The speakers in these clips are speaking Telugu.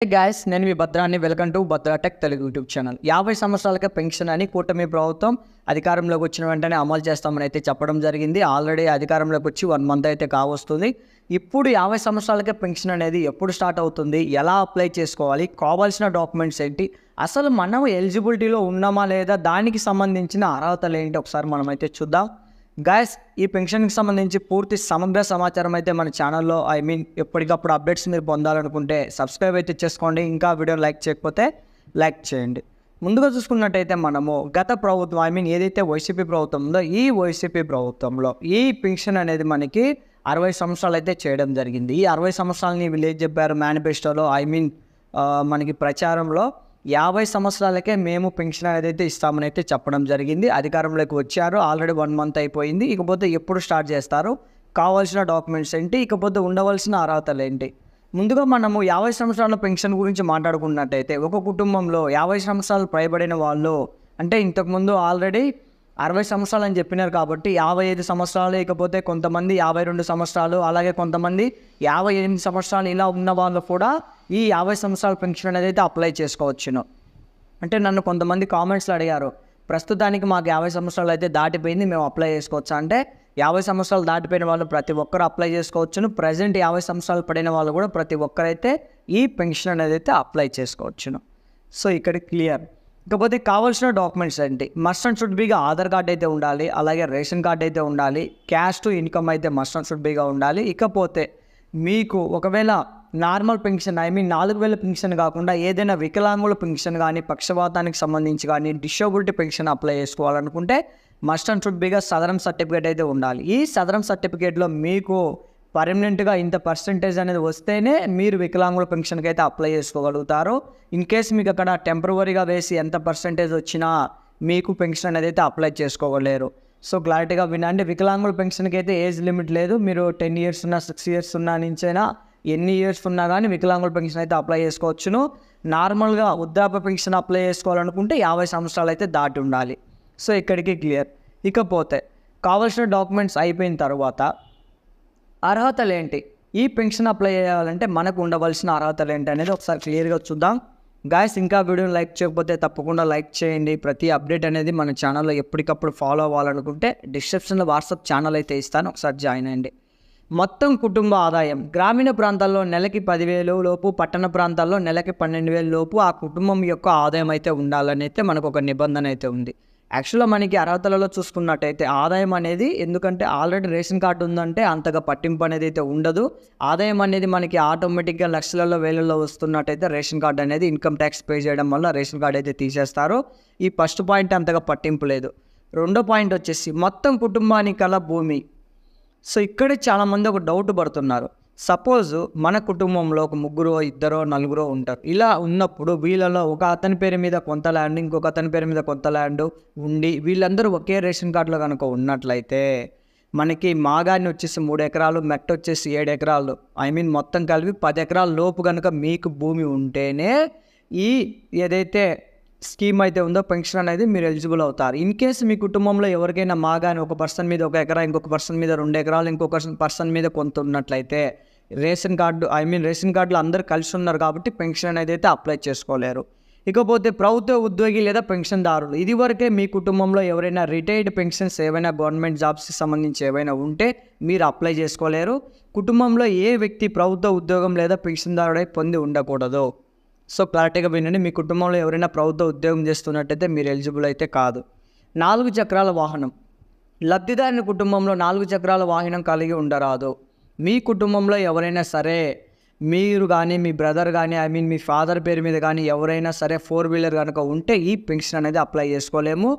హే గాయ్స్, నేను మీ భద్రాన్ని. Welcome to Bhadra tech Telugu YouTube channel. 50 సంవత్సరాలకే పెన్షన్ అని కూటమి ప్రభుత్వం అధికారంలోకి వచ్చిన వెంటనే అమలు చేస్తామని అయితే చెప్పడం జరిగింది. ఆల్రెడీ అధికారంలోకి వచ్చి 1 మంత్ అయితే కావస్తుంది. ఇప్పుడు 50 సంవత్సరాలకే పెన్షన్ అనేది ఎప్పుడు స్టార్ట్ అవుతుంది, ఎలా అప్లై చేసుకోవాలి, కావాల్సిన డాక్యుమెంట్స్ ఏంటి, అసలు మనం ఎలిజిబిలిటీలో ఉన్నామా లేదా, దానికి సంబంధించిన అర్హతలు ఏంటి ఒకసారి మనం అయితే చూద్దాం. గాయస్, ఈ పెన్షన్కి సంబంధించి పూర్తి సమగ్ర సమాచారం అయితే మన ఛానల్లో ఎప్పటికప్పుడు అప్డేట్స్ మీరు పొందాలనుకుంటే సబ్స్క్రైబ్ అయితే చేసుకోండి. ఇంకా వీడియో లైక్ చేయకపోతే లైక్ చేయండి. ముందుగా చూసుకున్నట్టయితే మనము గత ప్రభుత్వం ఏదైతే వైసీపీ ప్రభుత్వం ఉందో ఈ వైసీపీ ప్రభుత్వంలో ఈ పెన్షన్ అనేది మనకి 60 సంవత్సరాలు అయితే చేయడం జరిగింది. ఈ 60 సంవత్సరాలని వీళ్ళు ఏం చెప్పారు మేనిఫెస్టోలో, మనకి ప్రచారంలో 50 సంవత్సరాలకే మేము పెన్షన్ ఏదైతే ఇస్తామని అయితే చెప్పడం జరిగింది. అధికారంలోకి వచ్చారు, ఆల్రెడీ 1 మంత్ అయిపోయింది. ఇకపోతే ఎప్పుడు స్టార్ట్ చేస్తారు, కావాల్సిన డాక్యుమెంట్స్ ఏంటి, ఇకపోతే ఉండవలసిన అర్హతలు ఏంటి. ముందుగా మనము 50 సంవత్సరాల పెన్షన్ గురించి మాట్లాడుకున్నట్టయితే ఒక కుటుంబంలో 50 సంవత్సరాలు పైబడిన వాళ్ళు, అంటే ఇంతకుముందు ఆల్రెడీ 60 సంవత్సరాలు అని చెప్పినారు కాబట్టి 55 సంవత్సరాలు, ఇకపోతే కొంతమంది 52 సంవత్సరాలు, అలాగే కొంతమంది 58 సంవత్సరాలు ఇలా ఉన్న వాళ్ళు కూడా ఈ 50 సంవత్సరాల పెన్షన్ అనేది అయితే అప్లై చేసుకోవచ్చును. అంటే నన్ను కొంతమంది కామెంట్స్లో అడిగారు, ప్రస్తుతానికి మాకు 50 సంవత్సరాలు అయితే దాటిపోయింది, మేము అప్లై చేసుకోవచ్చా అంటే 50 సంవత్సరాలు దాటిపోయిన వాళ్ళు ప్రతి ఒక్కరు అప్లై చేసుకోవచ్చును. ప్రజెంట్ 50 సంవత్సరాలు పడిన వాళ్ళు కూడా ప్రతి ఒక్కరైతే ఈ పెన్షన్ అనేది అయితే అప్లై చేసుకోవచ్చును. సో ఇక్కడ క్లియర్. ఇకపోతే కావాల్సిన డాక్యుమెంట్స్ ఏంటి, మస్ట్ అండ్ షుడ్ బీగా ఆధార్ కార్డ్ అయితే ఉండాలి, అలాగే రేషన్ కార్డ్ అయితే ఉండాలి, క్యాష్ టు ఇన్కమ్ అయితే మస్ట్ అండ్ షుడ్ బీగా ఉండాలి. ఇకపోతే మీకు ఒకవేళ నార్మల్ పెన్షన్ 4000 పెన్షన్ కాకుండా ఏదైనా వికలాంగుల పెన్షన్ కానీ, పక్షవాతానికి సంబంధించి కానీ, డిసేబిలిటీ పెన్షన్ అప్లై చేసుకోవాలనుకుంటే మస్ట్ అండ్ షుడ్ బీగా సదరం సర్టిఫికేట్ అయితే ఉండాలి. ఈ సదరం సర్టిఫికేట్లో మీకు పర్మనెంట్గా ఇంత పర్సంటేజ్ అనేది వస్తేనే మీరు వికలాంగుల పెన్షన్కి అయితే అప్లై చేసుకోగలుగుతారు. ఇన్ కేస్ మీకు అక్కడ టెంపరవరీగా వేసి ఎంత పర్సంటేజ్ వచ్చినా మీకు పెన్షన్ అనేది అయితే అప్లై చేసుకోగలేరు. సో క్లారిటీగా వినండి. వికలాంగుల పెన్షన్కి అయితే ఏజ్ లిమిట్ లేదు. మీరు 10 ఇయర్స్ ఉన్నా, 6 ఇయర్స్ ఉన్నా నుంచైనా, ఎన్ని ఇయర్స్ ఉన్నా కానీ వికలాంగుల పెన్షన్ అయితే అప్లై చేసుకోవచ్చును. నార్మల్గా వృద్ధాప్య పెన్షన్ అప్లై చేసుకోవాలనుకుంటే 50 సంవత్సరాలు అయితే దాటి ఉండాలి. సో ఇక్కడికి క్లియర్. ఇకపోతే కావాల్సిన డాక్యుమెంట్స్ అయిపోయిన తర్వాత అర్హతలు ఏంటి, ఈ పెన్షన్ అప్లై చేయాలంటే మనకు ఉండవలసిన అర్హతలు ఏంటి అనేది ఒకసారి క్లియర్గా చూద్దాం. గాయస్, ఇంకా వీడియోని లైక్ చేయకపోతే తప్పకుండా లైక్ చేయండి. ప్రతి అప్డేట్ అనేది మన ఛానల్లో ఎప్పటికప్పుడు ఫాలో అవ్వాలనుకుంటే డిస్క్రిప్షన్లో వాట్సాప్ ఛానల్ అయితే ఇస్తాను, ఒకసారి జాయిన్ అయ్యండి. మొత్తం కుటుంబ ఆదాయం గ్రామీణ ప్రాంతాల్లో నెలకి 10,000 లోపు, పట్టణ ప్రాంతాల్లో నెలకి 12,000 లోపు ఆ కుటుంబం యొక్క ఆదాయం అయితే ఉండాలని అయితే మనకు ఒక నిబంధన అయితే ఉంది. యాక్చువల్గా మనకి అర్హతలలో చూసుకున్నట్టయితే ఆదాయం అనేది, ఎందుకంటే ఆల్రెడీ రేషన్ కార్డు ఉందంటే అంతగా పట్టింపు అనేది అయితే ఉండదు. ఆదాయం అనేది మనకి ఆటోమేటిక్గా లక్షలలో వేలలో వస్తున్నట్టయితే రేషన్ కార్డు అనేది ఇన్కమ్ ట్యాక్స్ పే చేయడం వల్ల రేషన్ కార్డు అయితే తీసేస్తారు. ఈ ఫస్ట్ పాయింట్ అంతగా పట్టింపు లేదు. రెండో పాయింట్ వచ్చేసి మొత్తం కుటుంబానికి కల భూమి. సో ఇక్కడ చాలామంది ఒక డౌట్ పడుతున్నారు. సపోజ్ మన కుటుంబంలో ఒక 3, 2, 4 ఉంటారు. ఇలా ఉన్నప్పుడు వీళ్ళలో ఒక అతని పేరు మీద కొంత ల్యాండ్, ఇంకొక అతని పేరు మీద కొంత ల్యాండ్ ఉండి వీళ్ళందరూ ఒకే రేషన్ కార్డులో కనుక ఉన్నట్లయితే మనకి మాగాని వచ్చేసి 3 ఎకరాలు, మెట్ట వచ్చేసి 7 ఎకరాలు, మొత్తం కలిపి 10 ఎకరాల లోపు కనుక మీకు భూమి ఉంటేనే ఈ ఏదైతే స్కీమ్ అయితే ఉందో పెన్షన్ అనేది మీరు ఎలిజిబుల్ అవుతారు. ఇన్ కేసు మీ కుటుంబంలో ఎవరికైనా మాగాని ఒక పర్సన్ మీద 1 ఎకరా, ఇంకొక పర్సన్ మీద 2 ఎకరాలు, ఇంకొక పర్సన్ మీద కొంత ఉన్నట్లయితే రేషన్ కార్డులో అందరు కలిసి ఉన్నారు కాబట్టి పెన్షన్ అనేది అయితే అప్లై చేసుకోలేరు. ఇకపోతే ప్రభుత్వ ఉద్యోగి లేదా పెన్షన్దారులు, ఇది వరకే మీ కుటుంబంలో ఎవరైనా రిటైర్డ్ పెన్షన్స్ ఏవైనా గవర్నమెంట్ జాబ్స్కి సంబంధించి ఏవైనా ఉంటే మీరు అప్లై చేసుకోలేరు. కుటుంబంలో ఏ వ్యక్తి ప్రభుత్వ ఉద్యోగం లేదా పెన్షన్దారుడై పొంది ఉండకూడదు. సో క్లారిటీగా వినండి. మీ కుటుంబంలో ఎవరైనా ప్రభుత్వ ఉద్యోగం చేస్తున్నట్టయితే మీరు ఎలిజిబుల్ అయితే కాదు. 4 చక్రాల వాహనం, లబ్ధిదారుని కుటుంబంలో 4 చక్రాల వాహనం కలిగి ఉండరాదు. మీ కుటుంబంలో ఎవరైనా సరే, మీరు కానీ, మీ బ్రదర్ కానీ, మీ ఫాదర్ పేరు మీద కానీ ఎవరైనా సరే 4 వీలర్ కనుక ఉంటే ఈ పెన్షన్ అనేది అప్లై చేసుకోలేము.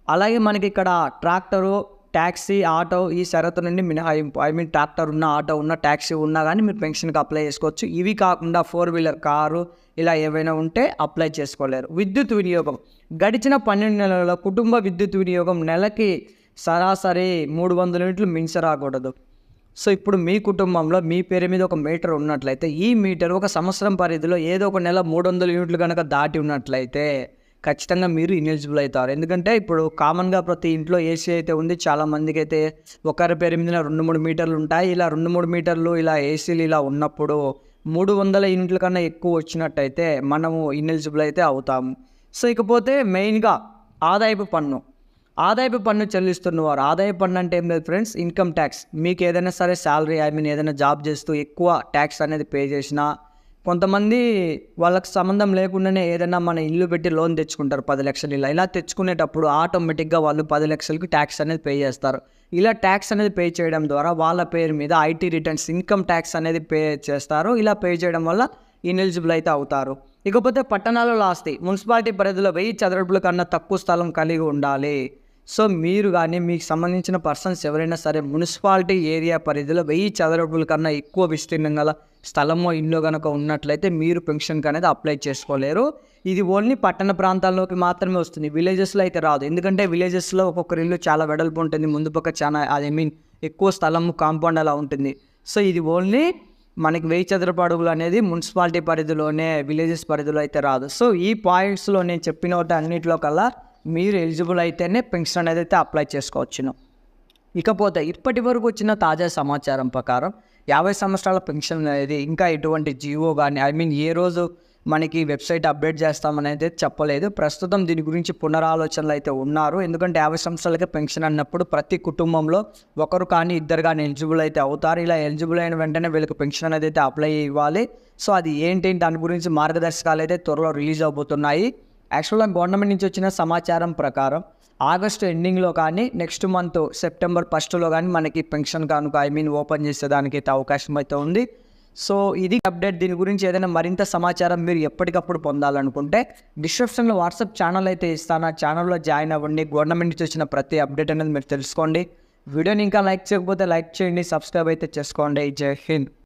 అలాగే మనకి ఇక్కడ ట్రాక్టరు, ట్యాక్సీ, ఆటో ఈ షరతు నుండి మినహాయింపు. ట్రాక్టర్ ఉన్న, ఆటో ఉన్న, ట్యాక్సీ ఉన్నా కానీ మీరు పెన్షన్కి అప్లై చేసుకోవచ్చు. ఇవి కాకుండా 4 వీలర్ కారు ఇలా ఏవైనా ఉంటే అప్లై చేసుకోలేరు. విద్యుత్ వినియోగం, గడిచిన 12 నెలల కుటుంబ విద్యుత్ వినియోగం నెలకి సరాసరి 300 యూనిట్లు మించి రాకూడదు. సో ఇప్పుడు మీ కుటుంబంలో మీ పేరు మీద ఒక మీటర్ ఉన్నట్లయితే ఈ మీటర్ ఒక సంవత్సరం పరిధిలో ఏదో ఒక నెల 300 యూనిట్లు కనుక దాటి ఉన్నట్లయితే ఖచ్చితంగా మీరు ఇనెలిజిబుల్ అవుతారు. ఎందుకంటే ఇప్పుడు కామన్గా ప్రతి ఇంట్లో ఏసీ అయితే ఉంది. చాలామందికి అయితే ఒకరి పేరు మీద 2-3 మీటర్లు ఉంటాయి. ఇలా 2-3 మీటర్లు ఇలా ఏసీలు ఇలా ఉన్నప్పుడు 300 యూనిట్ల కన్నా ఎక్కువ వచ్చినట్టయితే మనము ఇనెలిజిబుల్ అయితే అవుతాము. సో ఇకపోతే మెయిన్గా ఆదాయపు పన్ను. ఆదాయపు పన్ను చెల్లిస్తున్నవారు, ఆదాయపు పన్ను అంటే ఏం లేదు ఫ్రెండ్స్, ఇన్కమ్ ట్యాక్స్. మీకు ఏదైనా సరే శాలరీ ఏదైనా జాబ్ చేస్తూ ఎక్కువ ట్యాక్స్ అనేది పే చేసినా, కొంతమంది వాళ్ళకి సంబంధం లేకుండానే ఏదైనా మన ఇల్లు పెట్టి లోన్ తెచ్చుకుంటారు 10 లక్షలు. ఇలా తెచ్చుకునేటప్పుడు ఆటోమేటిక్గా వాళ్ళు 10 లక్షలకి ట్యాక్స్ అనేది పే చేస్తారు. ఇలా ట్యాక్స్ అనేది పే చేయడం ద్వారా వాళ్ళ పేరు మీద ఐటీ రిటర్న్స్, ఇన్కమ్ ట్యాక్స్ అనేది పే చేస్తారు. ఇలా పే చేయడం వల్ల ఇనెలిజిబుల్ అయితే అవుతారు. ఇకపోతే పట్టణాలలో ఆస్తి, మున్సిపాలిటీ పరిధిలో 1000 చదరపుల కన్నా తక్కువ స్థలం కలిగి ఉండాలి. సో మీరు కానీ మీకు సంబంధించిన పర్సన్స్ ఎవరైనా సరే మున్సిపాలిటీ ఏరియా పరిధిలో 1000 చదరపుల కన్నా ఎక్కువ విస్తీర్ణం గల స్థలమో ఇల్లు కనుక ఉన్నట్లయితే మీరు పెన్షన్కి అనేది అప్లై చేసుకోలేరు. ఇది ఓన్లీ పట్టణ ప్రాంతాల్లోకి మాత్రమే వస్తుంది, విలేజెస్లో అయితే రాదు. ఎందుకంటే విలేజెస్లో ఒక్కొక్కరి ఇల్లు చాలా వెడల్పు ఉంటుంది, ముందు పక్క చాలా ఎక్కువ స్థలము కాంపౌండ్ అలా ఉంటుంది. సో ఇది ఓన్లీ మనకి 1000 చదరపు అడుగులు అనేది మున్సిపాలిటీ పరిధిలోనే, విలేజెస్ పరిధిలో అయితే రాదు. సో ఈ పాయింట్స్లో నేను చెప్పిన వాటి అన్నింటిలో కల్లా మీరు ఎలిజిబుల్ అయితేనే పెన్షన్ అనేది అయితే అప్లై చేసుకోవచ్చును. ఇకపోతే ఇప్పటి వరకు వచ్చిన తాజా సమాచారం ప్రకారం 50 సంవత్సరాల పెన్షన్ అనేది ఇంకా ఎటువంటి జియో కానీ ఏ రోజు మనకి వెబ్సైట్ అప్డేట్ చేస్తామనేది చెప్పలేదు. ప్రస్తుతం దీని గురించి పునరాలోచనలు అయితే ఉన్నారు. ఎందుకంటే 50 సంవత్సరాలకే పెన్షన్ అన్నప్పుడు ప్రతి కుటుంబంలో ఒకరు కానీ ఇద్దరు కానీ ఎలిజిబుల్ అయితే అవుతారు. ఇలా ఎలిజిబుల్ అయిన వెంటనే వీళ్ళకి పెన్షన్ అనేది అయితే అప్లై ఇవ్వాలి. సో అది ఏంటి దాని గురించి మార్గదర్శకాలు అయితే త్వరలో రిలీజ్ అవబోతున్నాయి. యాక్చువల్గా గవర్నమెంట్ నుంచి వచ్చిన సమాచారం ప్రకారం ఆగస్టు ఎండింగ్లో కానీ నెక్స్ట్ మంత్ సెప్టెంబర్ 1స్ట్లో కానీ మనకి పెన్షన్ కనుక ఓపెన్ చేసేదానికి అయితే అవకాశం అయితే ఉంది. సో ఇది అప్డేట్. దీని గురించి ఏదైనా మరింత సమాచారం మీరు ఎప్పటికప్పుడు పొందాలనుకుంటే డిస్క్రిప్షన్లో వాట్సాప్ ఛానల్ అయితే ఇస్తాను. ఆ ఛానల్లో జాయిన్ అవ్వండి. గవర్నమెంట్ నుంచి వచ్చిన ప్రతి అప్డేట్ అనేది మీరు తెలుసుకోండి. వీడియోని ఇంకా లైక్ చేయకపోతే లైక్ చేయండి, సబ్స్క్రైబ్ అయితే చేసుకోండి. జై హింద్.